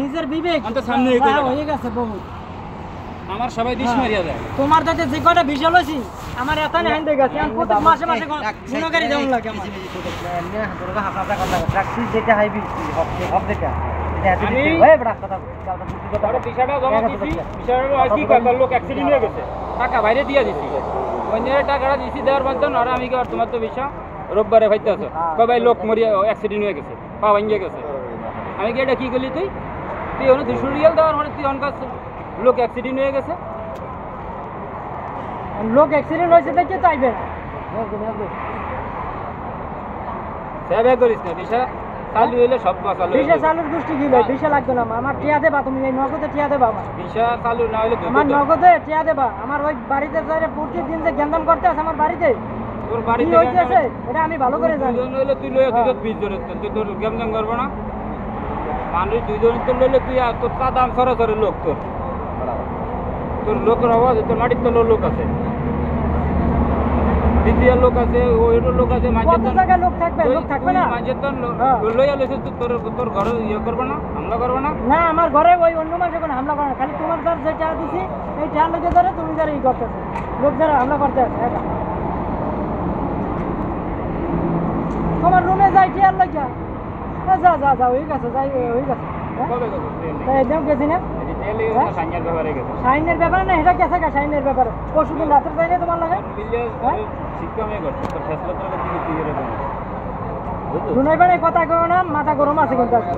নিজের বিবেক হয়ে গেছে বহুত। আমার সবাই দিশ মারিয়া যায়। তোমার কাছে যে কয়টা বিশাল হইছি আমার এতনে হাইন্দে গেছে। আমি প্রত্যেক মাসে মাসে গুণগারি দেওয়া লাগে আমার। তোরকে হাফাজা করতে হবে। ট্যাক্সি যেটা হাইবি হব যেটা এটা এত দিতে ওই বড় কথা আরে বিষয়টা জমা দিছি। বিষয়টা আর কি কথা লোক অ্যাক্সিডেন্ট হয়ে গেছে। টাকা বাইরে দিয়া দিছি। ওইনের টাকাটা দিছি দেওয়ার মধ্যে আর আমি কি আর তোমার তো বিষয় রোববারে ভাইতে আছে। কই ভাই লোক মরিয়া অ্যাক্সিডেন্ট হয়ে গেছে। পা ভাঙিয়ে গেছে। আমি কি এটা কি করলি তুই? তুই ওনে 200 রিয়াল দেওয়ার মানে তুই অনকাস লোক অ্যাক্সিডেন্ট হয়ে গেছে। লোক অ্যাক্সিডেন্ট হয়েছে দেখে তো আইবে না। সেবা করিস না দিশা চালু হইলে সব চালু দিশা চালুর গোষ্ঠী কি লয় দিশা লাগবে না আমার টিয়া দেবা তুমি এই নগদে টিয়া দেবা আমার দিশা চালু না হইলে আমার নগদে টিয়া দেবা আমার ওই বাড়িতে যাইরে প্রতিদিন যে গেন্দাম করতে আছে আমার বাড়িতে তোর বাড়িতে হইতেছে এটা আমি ভালো করে জানি দুজন হইলে তুই লইয়া দুজন 20 জন তুই তোর গেন্দাম করব না মানুষ দুজন তো লইলে তুই আর তোর দাম সরাসরি লোক তোর লোকের আওয়াজ তোর মাটির তো লোক আছে দ্বিতীয় লোক আছে ওইটার লোক আছে কত জায়গায় লোক থাকবে না মাঝেতন লইয়া লইছে তোর ঘরে ইয়ে করবে না হামলা করবে না না আমার ঘরে ওই অন্য মানুষের কোনো হামলা করে না খালি তোমার যার যে টাকা দিছি এই টাকা লেগে ধরে তুমি যারা ই করতেছো লোক যারা হামলা করতে আছে একা তোমার রুমে যাই টিয়ার লাগিয়া যা যা যা হয়ে গেছে যাই হয়ে গেছে একদম গেছি না শাইনের ব্যাপারে না এটা গেছে গা শাইনের ব্যাপারে পরশুদিন রাতের যাই না তোমার লাগে দুনাই বাড়ি কথা কেউ না মাথা গরম আছে কিন্তু কি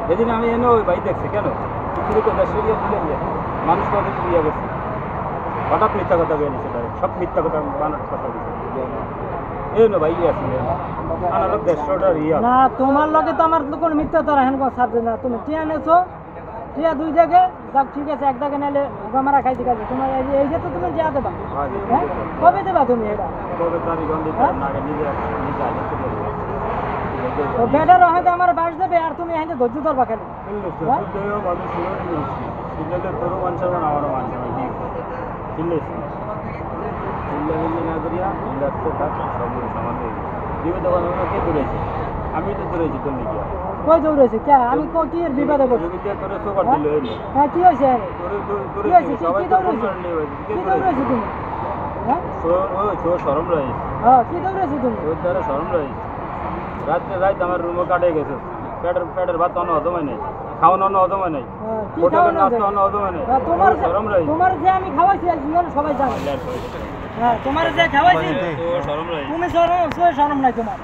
যেদিন আমি এনে ওই বাড়ি দেখছি কেন মানুষ কত ইয়ে করছে হঠাৎ মিথ্যা কথা বলে নিচ্ছে সব মিথ্যা কথা বানার কথা এই না ভাই আছে না তোমার লগে তো আমার তো কোনো মিথ্যা তারা হেন সাবজেক্ট না তুমি টিয়া নেছো টিয়া দুই জায়গায় যাক ঠিক আছে এক জায়গায় নাহলে গমারা খাইতে খাইতে তোমার এই যে তো তুমি যা দেবা হ্যাঁ কবে দেবা তুমি এটা বেটার হয়তো আমার বাস দেবে আর তুমি এখানে ধৈর্য ধরবা খালি আমি তো ধরেছি তোর নাকি কই দৌড়েছি কে আমি কি এর বিবাদে বলছি হ্যাঁ কি হয়েছে কি হয়েছে কি দৌড়েছি তুমি হ্যাঁ সরম রয়েছে হ্যাঁ কি দৌড়েছি তুমি তোর দ্বারা সরম রয়েছে রাত্রে রাত আমার রুমে কাটে গেছে পেটের ভাত অন্য হজম হয় নাই খাওয়ানো অন্য হজম হয় নাই নাস্তা অন্য হজম হয় নাই সরম রয়েছে তোমার যে আমি খাওয়াইছি সবাই জানে হ্যাঁ তোমার যে খাওয়াইছি তুমি সরম নাই তোমার